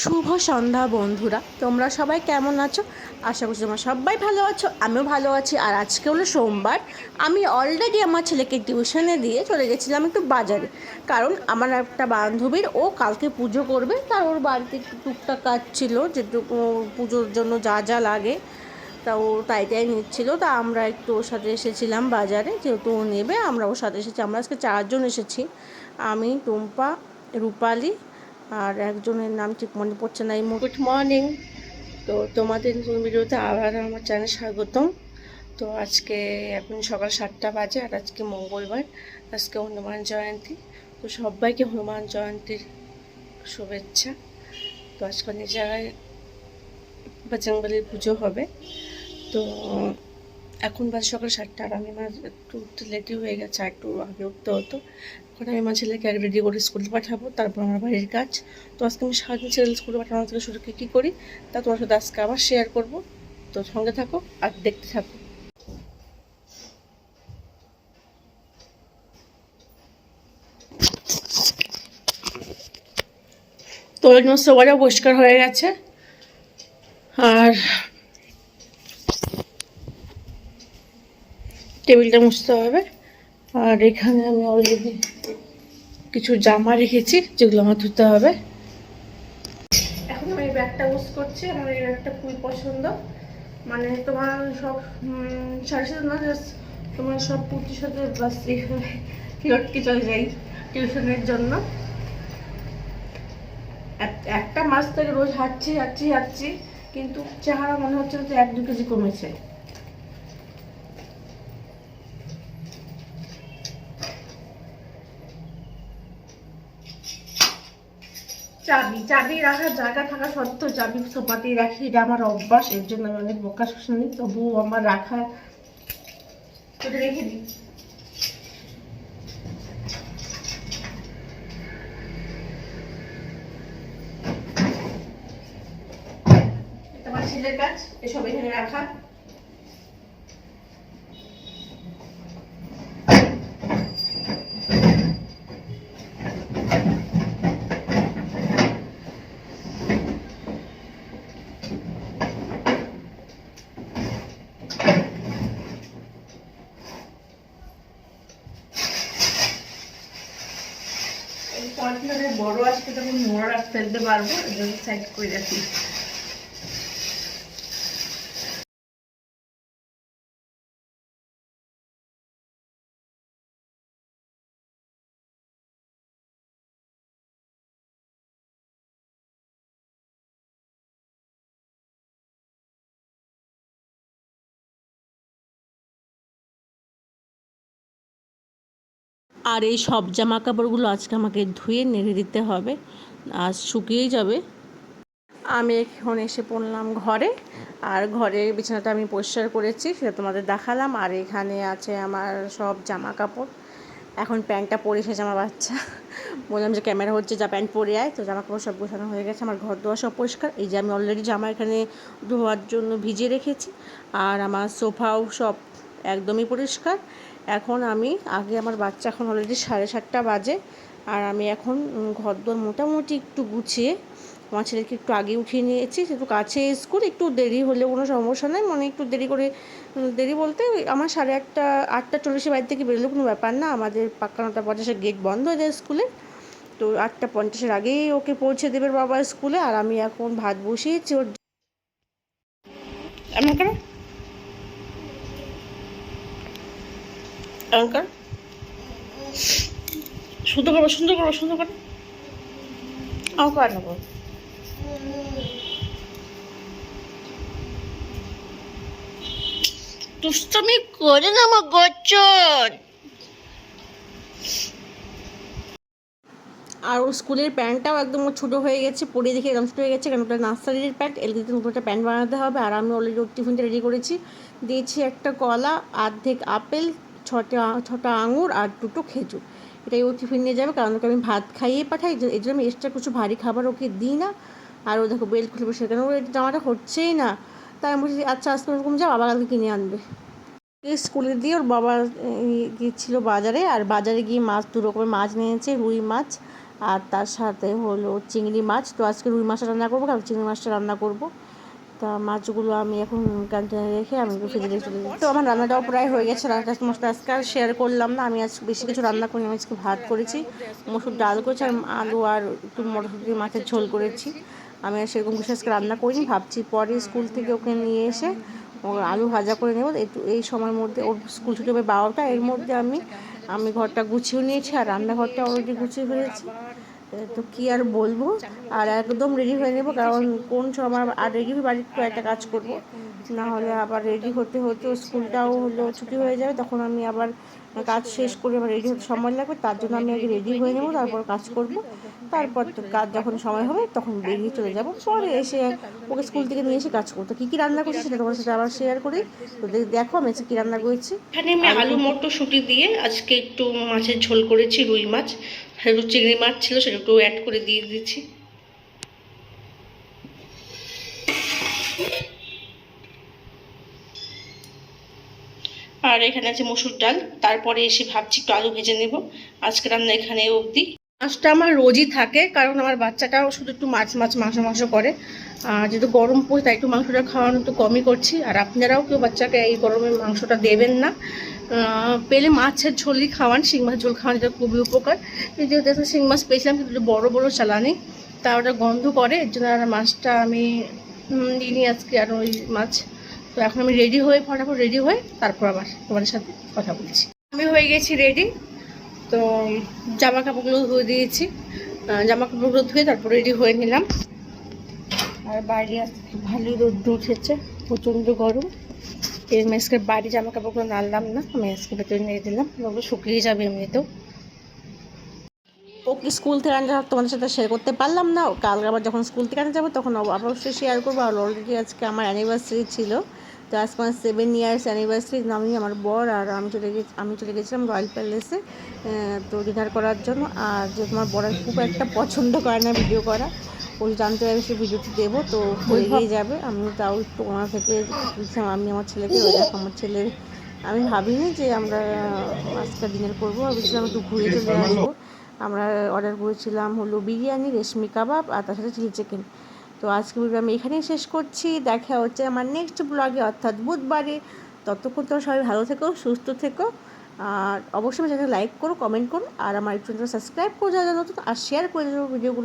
শুভ সন্ধ্যা বন্ধুরা, তোমরা সবাই কেমন আছো? আশা করছি তোমরা সবাই ভালো আছো, আমিও ভালো আছি। আর আজকে হলো সোমবার। আমি অলরেডি আমার ছেলেকে টিউশনে দিয়ে চলে গেছিলাম একটু বাজারে, কারণ আমার একটা বান্ধবীর ও কালকে পুজো করবে, তার ওর বাড়িতে একটু টুকটাক কাজ ছিল, যেটুকু পুজোর জন্য যা যা লাগে তা ও তাই নিচ্ছিল। তা আমরা একটু ওর সাথে এসেছিলাম বাজারে, যেহেতু ও নেবে আমরা ওর সাথে এসেছি। আমরা আজকে 4জন এসেছি, আমি, টুম্পা, রূপালি আর একজনের নাম ঠিক মনে পড়ছে না এই মুহূর্তে। Good morning. তো তোমাদের নতুন ভিডিওতে আবার আমার চ্যানেল স্বাগতম। তো আজকে এখন সকাল 7টা বাজে, আর আজকে মঙ্গলবার, আজকে হনুমান জয়ন্তী। তো সবাইকে হনুমান জয়ন্তীর শুভেচ্ছা। তো আজকে অনেক জায়গায় বজরংবলীর পুজো হবে। তো এখন বাজে সকাল 7টা, আর আমি আমার একটু উঠতে লেটই হয়ে গেছে, আর একটু আগে উঠতে হতো। এখন আমি আমার ছেলেকে আগে রেডি করে স্কুলে পাঠাবো, তারপর আমার বাড়ির কাজ। তো আজকে আমি সারাদিন ছেলে স্কুলে পাঠানো থেকে শুরু কী করি তা তোমার সাথে আজকে আবার শেয়ার করবো। তো সঙ্গে থাকো আর দেখতে থাকো। তো একদম সবারও পরিষ্কার হয়ে গেছে, আর টেবিলটা মুছতে হবে। আর এখানে আমি অলরেডি কিছু জামা রেখেছি যেগুলো আমার ধুতে হবে। এখন আমি এই ব্যাগটা ইউজ করছি, আমার এই ব্যাগটা খুবই পছন্দ। মানে তোমার সব সাড়ে সাথে না, জাস্ট তোমার সব কুর্তির সাথে বাস লটকে চলে যাই টিউশনের জন্য। একটা মাস থেকে রোজ হাঁটছি, কিন্তু চেহারা মনে হচ্ছে যে 1-2 কেজি কমেছে। চাবি রাখার জায়গা থাকা সত্ত্বেও চাবি সোপাতেই রাখি, এটা আমার অভ্যাস। এর জন্য আমি অনেক বোকা শুনি, তবুও আমার রাখা, এটা রেখে দিই। এটা আমার ছেলের কাজ, এসব এখানে রাখা। কন্টেনারের বড় আজকে তখন নোংরা ফেলতে পারবো, এজন্য সাইড করে রাখি। আর এই সব জামা কাপড়গুলো আজকে আমাকে ধুয়ে নেড়ে দিতে হবে, আজ শুকিয়েই যাবে। আমি এখন এসে পড়লাম ঘরে, আর ঘরের বিছানাটা আমি পরিষ্কার করেছি, সেটা তোমাদের দেখালাম। আর এখানে আছে আমার সব জামা কাপড়। এখন প্যান্টটা পরে এসেছে আমার বাচ্চা, বললাম যে ক্যামেরা হচ্ছে, যা প্যান্ট পরে আয়। তো জামা কাপড় সব গোছানো হয়ে গেছে, আমার ঘর দোয়া সব পরিষ্কার। এই যে আমি অলরেডি জামা এখানে ধোয়ার জন্য ভিজিয়ে রেখেছি, আর আমার সোফাও সব একদমই পরিষ্কার। এখন আমি আমার বাচ্চা এখন অলরেডি 7:30 বাজে, আর আমি এখন ঘর দোর মোটামুটি একটু গুছিয়ে আমার ছেলেকে একটু আগে উঠিয়ে নিয়েছি, একটু কাছে স্কুল, একটু দেরি হলে কোনো সমস্যা নেই। মানে একটু দেরি করে, দেরি বলতে আমার 8:30, 8:40 বাড়ি থেকে বেরোলে কোনো ব্যাপার না। আমাদের পাক্কা 9:50 গেট বন্ধ হয়ে যায় স্কুলে। তো 8:50 আগেই ওকে পৌঁছে দেবে বাবা স্কুলে। আর আমি এখন ভাত বসিয়েছি ওর। আমাকে আমাকে সুন্দর করবো আমাকে আর নেবো। দুষ্টমি করে না আমার গচ্চন। আর ওর স্কুলের প্যান্টটাও একদম ছোটো হয়ে গেছে, পরে দেখে একদম ছোটো হয়ে গেছে, কারণ ওটা নার্সারির প্যান্ট। এলকেজিতে নতুন একটা প্যান্ট বানাতে হবে। আর আমি অলরেডি ওর টিফিনটা রেডি করেছি, দিয়েছি একটা কলা, অর্ধেক আপেল, ছটা আঙুর আর 2টো খেজুর। এটাই ও টিফিন নিয়ে যাবে, কারণ ওকে আমি ভাত খাইয়ে পাঠাই, এই জন্য আমি এক্সট্রা কিছু ভারী খাবার ওকে দিই না। আর ও দেখো বেল্ট খুলে বসে, কেন ওর জামাটা হচ্ছেই না। তাই আমি বলছি আচ্ছা আজকে ওরকম যাও, আবার কালকে কিনে আনবে। স্কুলে দিয়ে ওর বাবা গিয়েছিল বাজারে, আর বাজারে গিয়ে মাছ, 2 রকমের মাছ নিয়েছে, রুই মাছ আর তার সাথে হলো চিংড়ি মাছ। তো আজকে রুই মাছটা রান্না করবো, কারণ চিংড়ি মাছটা রান্না করবো। তা মাছগুলো আমি এখন কন্টেনারে রেখে আমি ফ্রিজে রেখে চলে যাই। তো আমার রান্নাটাও প্রায় হয়ে গেছে। রান্নাটা তোমার আজকে আর শেয়ার করলাম না, আমি আজ বেশি কিছু রান্না করিনি। আমি আজকে ভাত করেছি, মসুর ডাল করেছি, আর আলু আর একটু মটরশুঁটি মাছের ঝোল করেছি। আমি আর সেরকম কিছু আজকে রান্না করিনি। ভাবছি পরে স্কুল থেকে ওকে নিয়ে এসে ওর আলু ভাজা করে নেবো। একটু এই সময়ের মধ্যে, ওর স্কুল ছুটি হবে 12টা, এর মধ্যে আমি ঘরটা গুছিয়ে নিয়েছি আর রান্নাঘরটা অলরেডি গুছিয়ে ফেলেছি। তো কী আর বলবো, আর একদম রেডি হয়ে নেবো, কারণ কোন সময় আর রেডি হয়ে বাড়ির তো একটা কাজ করবো, না হলে আবার রেডি হতে হতে স্কুলটাও হলো ছুটি হয়ে যাবে, তখন আমি আবার কাজ শেষ করে আবার রেডি হতে সময় লাগবে। তার জন্য আমি আগে রেডি হয়ে নেবো, তারপর কাজ করব। তারপর তো কাজ যখন সময় হবে তখন বেরিয়ে চলে যাব, পরে এসে ওকে স্কুল থেকে নিয়ে এসে কাজ করতো। কী কী রান্না করছি সেটা তোমার সাথে আবার শেয়ার করি। তো দেখো আমি আজকে কী রান্না করেছি। এখানে আমি আলু মটরশুঁটি দিয়ে আজকে একটু মাছের ঝোল করেছি, রুই মাছ, একটু চিংড়ি মাছ ছিল সেটা একটু অ্যাড করে দিয়ে দিচ্ছি। আর এখানে আছে মসুর ডাল। তারপরে এসে ভাবছি একটু আলু ভেজে নেব। আজকে রান্না এখানে অবধি। মাছটা আমার রোজই থাকে, কারণ আমার বাচ্চাটাও শুধু একটু মাছ মাংস করে। আর যেহেতু গরম পড়ে তাই একটু মাংসটা খাওয়ানো একটু কমই করছি। আর আপনারাও কেউ বাচ্চাকে এই গরমে মাংসটা দেবেন না, পেলে মাছের ঝোলই খাওয়ান, শিং মাছের ঝোল খাওয়ান, এটা খুবই উপকার। যেহেতু শিং মাছ পেয়েছিলাম কিন্তু বড় বড় চালানি, তা ওটা গন্ধ করে, এর জন্য আর মাছটা আমি দিইনি আজকে আর ওই মাছ। তো এখন আমি রেডি হয়ে ফটাফট রেডি হয়ে তারপর আবার তোমাদের সাথে কথা বলছি। আমি হয়ে গেছি রেডি। তো জামা কাপড়গুলো ধুয়ে দিয়েছি, জামা কাপড়গুলো ধুয়ে তারপর রেডি হয়ে নিলাম। আর বাইরে আজকে ভালোই রোদ্দুর উঠেছে, প্রচণ্ড গরম। এর আজকে বাড়ি জামা কাপড়গুলো নাড়লাম না, আমি আজকে ভেতরে নিয়ে দিলাম, ওগুলো শুকিয়ে যাবে এমনিতেও। ওকে স্কুল থেকে আনতে তোমাদের সাথে শেয়ার করতে পারলাম না, কালকে আবার যখন স্কুল থেকে আনতে যাবো তখন অবশ্যই শেয়ার করবো। আর অলরেডি আজকে আমার অ্যানিভার্সারি ছিল, তো আজকে আমার 7 ইয়ার্স অ্যানিভার্সারি। আমি, আমার বর আর আমি চলে গেছিলাম রয়্যাল প্যালেসে তো ডিনার করার জন্য। আর যে তোমার বরের খুব একটা পছন্দ করে না ভিডিও করা, ওই জানতে পারবে সে ভিডিওটি দেবো তো হয়ে যাবে। আমি তাও একটু ওনার থেকে আমি আমার ছেলেকে, ওই দেখো আমার ছেলের, আমি ভাবিনি যে আমরা আজকে ডিনার করবো, ভেবেছিলাম একটু ঘুরে চলে আসবো। আমরা অর্ডার করেছিলাম হলো বিরিয়ানি, রেশমি কাবাব আর তার সাথে চিলি চিকেন। তো আজকে ভিডিও আমি এখানেই শেষ করছি, দেখা হচ্ছে আমার নেক্সট ব্লগে, অর্থাৎ বুধবারে। ততক্ষণ তোমরা সবাই ভালো থেকো, সুস্থ থেকো, আর অবশ্যই চ্যানেলটা লাইক করো, কমেন্ট করো, আর আমার চ্যানেলটা সাবস্ক্রাইব করে যাওয়া নতুন, আর শেয়ার করে দেবো ভিডিওগুলো।